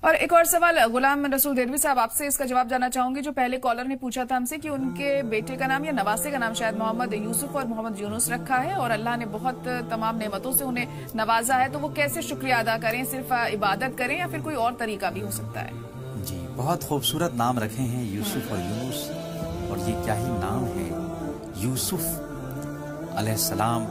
اور ایک اور سوال غلام رسول دہلوی صاحب آپ سے اس کا جواب جاننا چاہوں گی. جو پہلے کالر نے پوچھا تھا ہم سے کہ ان کے بیٹے کا نام یا نواسے کا نام شاید محمد یوسف اور محمد یونس رکھا ہے اور اللہ نے بہت تمام نعمتوں سے انہیں نوازا ہے, تو وہ کیسے شکریہ ادا کریں؟ صرف عبادت کریں یا پھر کوئی اور طریقہ بھی ہو سکتا ہے؟ جی, بہت خوبصورت نام رکھے ہیں یوسف اور یونس, اور یہ کیا ہی نام ہے. یوسف علیہ السلام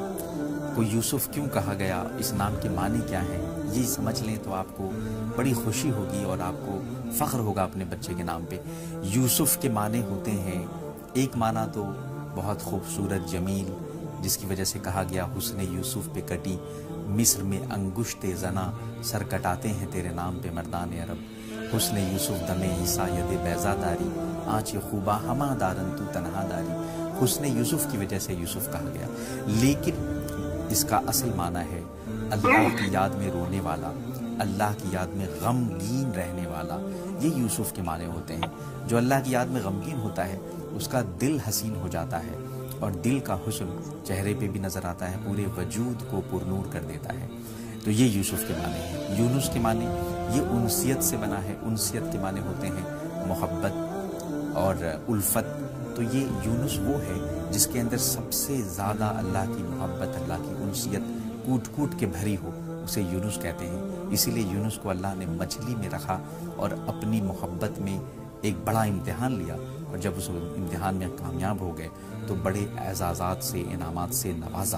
کو یوسف کیوں کہا گیا, اس نام کے معنی کیا ہیں, یہ سمجھ لیں تو آپ کو بڑی خوشی ہوگی اور آپ کو فخر ہوگا اپنے بچے کے نام پہ. یوسف کے معنی ہوتے ہیں, ایک معنی تو بہت خوبصورت جمیل, جس کی وجہ سے کہا گیا حسن یوسف پہ کٹی مصر میں انگشت زنا, سر کٹاتے ہیں تیرے نام پہ مردان عرب. حسن یوسف دم عیسیٰ ید بیضا داری, آنچ خوبا ہما دارن تو تنہا داری. حسن یوسف کی وجہ سے یوسف کہا گیا, لیکن اس کا اصل معنی ہے اللہ کی یاد میں رونے والا, اللہ کی یاد میں غمگین رہنے والا. یہ یوسف کے معنی ہوتے ہیں. جو اللہ کی یاد میں غمگین ہوتا ہے اس کا دل حسین ہو جاتا ہے, اور دل کا حسن چہرے پہ بھی نظر آتا ہے, پورے وجود کو پرنور کر دیتا ہے. تو یہ یوسف کے معنی ہیں. یونس کے معنی یہ انسیت سے بنا ہے. انسیت کے معنی ہوتے ہیں محبت اور الفت. تو یہ یونس وہ ہے جس کے اندر سب سے زیادہ اللہ کی محبت, اللہ کی انسیت کوٹ کوٹ کے بھری ہو, اسے یونس کہتے ہیں. اسی لیے یونس کو اللہ نے مچھلی میں رکھا اور اپنی محبت میں ایک بڑا امتحان لیا, اور جب اس امتحان میں کامیاب ہو گئے تو بڑے اعزازات سے, انعامات سے نوازا.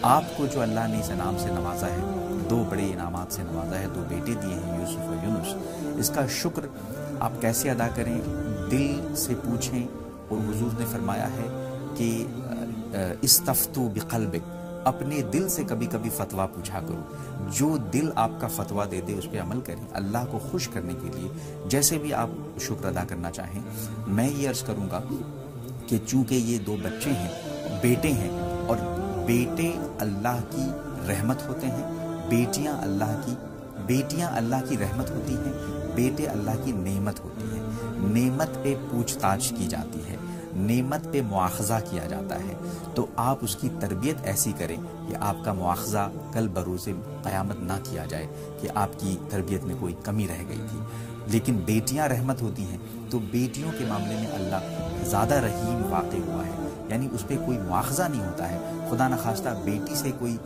آپ کو جو اللہ نے اس انعام سے نوازا ہے, دو بڑے انعامات سے نوازا ہے, 2 بیٹے دیے ہیں یوسف اور یونس, اس کا شکر آپ کیسے ادا کریں؟ دل سے پوچھیں. اور حضور نے فرمایا ہے کہ استفتو بقلبک, اپنے دل سے کبھی کبھی فتویٰ پوچھا کرو. جو دل آپ کا فتویٰ دے دے اس پہ عمل کریں, اللہ کو خوش کرنے کے لیے جیسے بھی آپ شکر ادا کرنا چاہیں. میں یہ عرض کروں گا کہ چونکہ یہ 2 بچے ہیں, بیٹے ہیں, اور بیٹے اللہ کی رحمت ہوتے ہیں, بیٹیاں اللہ کی رحمت ہوتی ہیں, بیٹے اللہ کی نعمت ہوتی ہیں. نعمت پہ پوچھ تاچھ کی جاتی ہے, نعمت پہ مواخذہ کیا جاتا ہے. تو آپ اس کی تربیت ایسی کریں کہ آپ کا مواخذہ کل بروز قیامت نہ کیا جائے کہ آپ کی تربیت میں کوئی کمی رہ گئی تھی. لیکن بیٹیاں رحمت ہوتی ہیں, تو بیٹیوں کے معاملے میں اللہ زیادہ رحیم واقع ہوا ہے, یعنی اس پہ کوئی مواخذہ نہیں ہوتا ہے. خدا نخواستہ بیٹی سے کوئی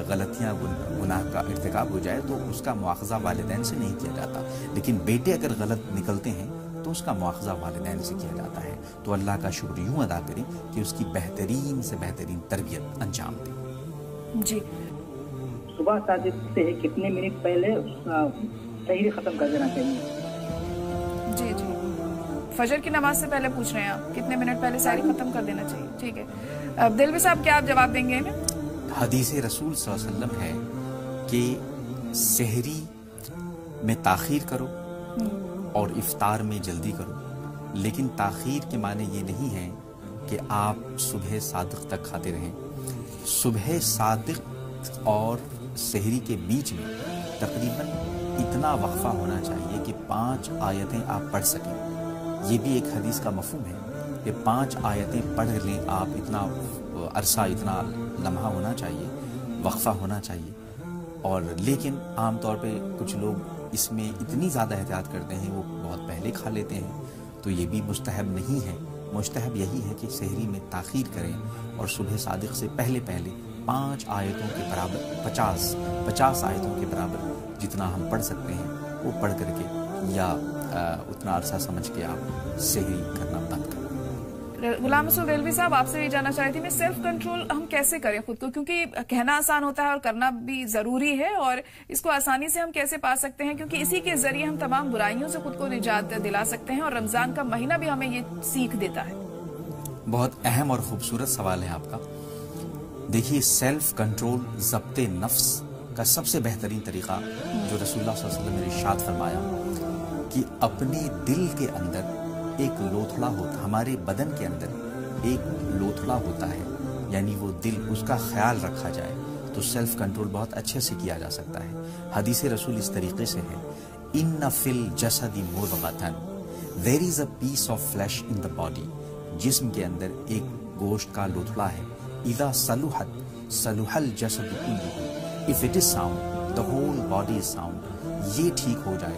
غلطیاں گناہ کا ارتکاب ہو جائے تو اس کا مواخذہ والدین سے نہیں کیا جاتا, لیکن بیٹے اگر غلط نکلتے ہیں تو اس کا مواخذہ والدین سے کیا جاتا ہے. تو اللہ کا شکر یوں ادا کریں کہ اس کی بہترین سے بہترین تربیت انجام دیں. جی, صبح صادق سے کتنے منٹ پہلے سحری ختم کر دینا چاہیے؟ جی جی, فجر کی نماز سے پہلے پوچھ رہے ہیں آپ, کتنے منٹ پہلے سحری ختم کر دینا چاہیے. ٹھیک ہے, دلوی صاحب کیا آپ جواب دیں گے انہیں؟ حدیث رسول صلی اللہ علیہ وسلم ہے کہ سحری میں تاخیر کرو اور افطار میں جلدی کرو, لیکن تاخیر کے معنی یہ نہیں ہے کہ آپ صبح صادق تک کھاتے رہیں. صبح صادق اور سحری کے بیچ میں تقریباً اتنا وقفہ ہونا چاہیے کہ 5 آیتیں آپ پڑھ سکیں. یہ بھی ایک حدیث کا مفہوم ہے کہ 5 آیتیں پڑھ لیں آپ, اتنا عرصہ, اتنا لمحہ ہونا چاہیے, وقفہ ہونا چاہیے. اور لیکن عام طور پہ کچھ لوگ اس میں اتنی زیادہ احتیاط کرتے ہیں, وہ بہت پہلے کھا لیتے ہیں, تو یہ بھی مستحب نہیں ہے. مستحب یہی ہے کہ سحری میں تاخیر کریں اور صبح صادق سے پہلے 5 آیتوں کے برابر 50 آیتوں کے برابر جتنا ہم پڑھ سکتے ہیں وہ پڑھ کر کے, یا اتنا عرصہ سمجھ کے آپ سحری کرنا بند کریں. غلام رسول دہلوی صاحب آپ سے یہ جاننا چاہ رہی تھی میں, سیلف کنٹرول ہم کیسے کریں خود کو, کیونکہ کہنا آسان ہوتا ہے اور کرنا بھی ضروری ہے, اور اس کو آسانی سے ہم کیسے پا سکتے ہیں, کیونکہ اسی کے ذریعے ہم تمام برائیوں سے خود کو نجات دلا سکتے ہیں, اور رمضان کا مہینہ بھی ہمیں یہ سیکھ دیتا ہے. بہت اہم اور خوبصورت سوال ہے آپ کا. دیکھیے, سیلف کنٹرول, ضبط نفس کا سب سے بہترین طریقہ جو رسول اللہ صلی اللہ علیہ وسلم نے ارشاد فرمایا کہ اپنے دل کے اندر ایک لوتھڑا ہوتا, ہمارے بدن کے اندر ایک لوتھڑا ہوتا ہے, یعنی وہ دل, اس کا خیال رکھا جائے تو سیلف کنٹرول بہت اچھے سے کیا جا سکتا ہے. حدیث رسول اس طریقے سے ہے, ان فی الجسد مضغۃ, there is a piece of flesh in the body, جسم کے اندر ایک گوشت کا لوتھڑا ہے. اذا صلحت صلح الجسد کلہ, if it is sound the whole body is sound. یہ ٹھیک ہو جائے